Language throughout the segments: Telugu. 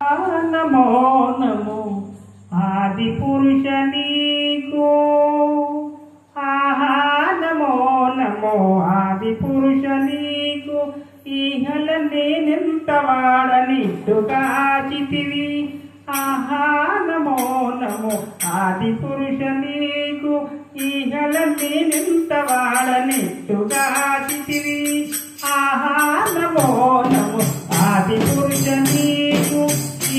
నమో నమో ఆది పురుష నీకు ఆహా నమో నమో ఆది పురుష నీకు ఈహల నేనెంత వాడనిట్టుగా చితివి ఆహా నమో నమో ఆది పురుష నీకు ఈహల నేనెంత వాడనిట్టుగా చితివి ఆహా నమో నమో ఆది పురుష నీకు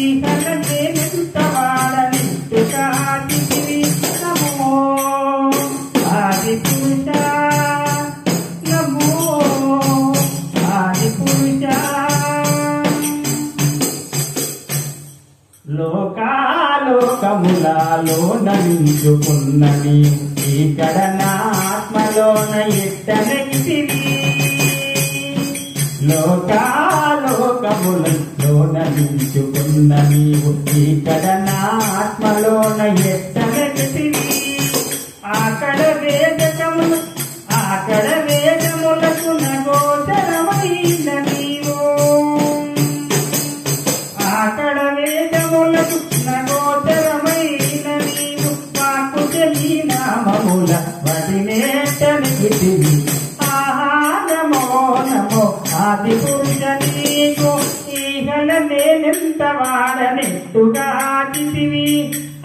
ఈహల నేనెంత వాడనిట్టుగా చితివి నమో ఆది పురుష నమో ఆది పురుష లోకాలోకములలో నిలుచుకున్నవి ఇక్కడ నా ఆత్మలోన ఎట్టనెక్కితివి లోకాలోకములలో నిలుచుకున్న నీవు ఇక్కడ నా ఆత్మలోన ఎట్టనెక్కితివి అక్కడ వేదములకు నగోచరమైన నీవు అక్కడ వేదములకు నగోచరమైన నీవు మాకు నామముల వదినేటనికితివి ఆహా నమో నమో ఆది పురుష నీకు ఈహల నేనెంత వాడనెట్టుగా చితివి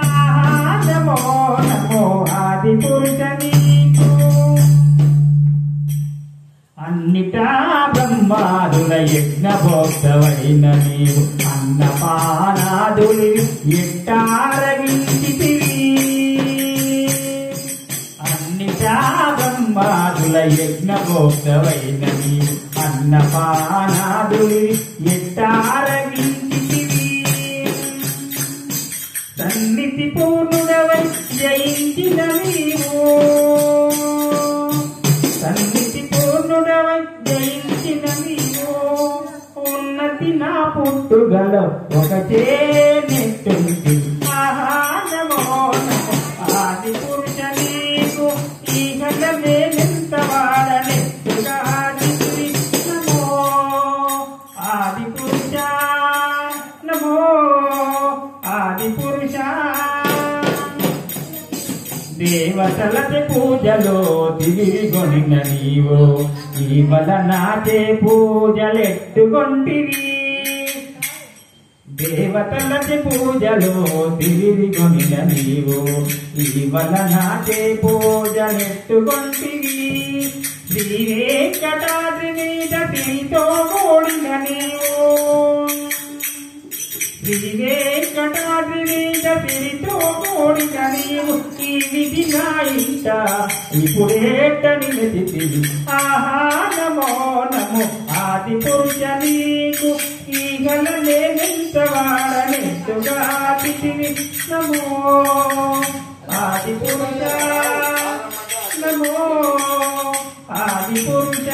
ఆహా నమో నమో ఆది పురుష నీకు అన్నిటా బ్రహ్మాదుల యజ్ఞభోక్తవైన నీవు అన్నపానాదులు ఎట్టారగించితివి అన్నిటా బ్రహ్మాదుల యజ్ఞభోక్తవైన నీవు అన్నపానాదులు ఎట్టారగించితివి సన్నిధి పూర్ణుడవై జయించిన నీవు సన్నిధి పూర్ణుడవై జయించిన నీవు ఉన్నతి నా పుట్టుగల ఒకటే నెట్టుంది ఆహా నమో నమో ఆది పురుష నీకు ఈహల నేనెంత వాడనెట్టుగా చితివి నమో ఆది పురుష నమో ఆది పురుష దేవతలకి పూజలో తిరిగొనిన నీవు ఈవల నాచే పూజలెట్టుకొంటివి దేవతలకి పూజలో తిరిగొనిన నీవు ఈవల నాచే పూజలెట్టుకొంటివి శ్రీ వెంకటాద్రి మీద తిరితో కూడిన నీవు శ్రీ వెంకటాద్రి మీద తిరితో కూడిన నీవు ఈ విధి నా ఇంట ఇప్పుడేట నిలిచితివి ఆహా నమో నమో ఆది పురుష నీకు ఈగల నేనెంత వాడనెట్టుగా చితివి నమో ఆది పురుష నమో ఆది పురుష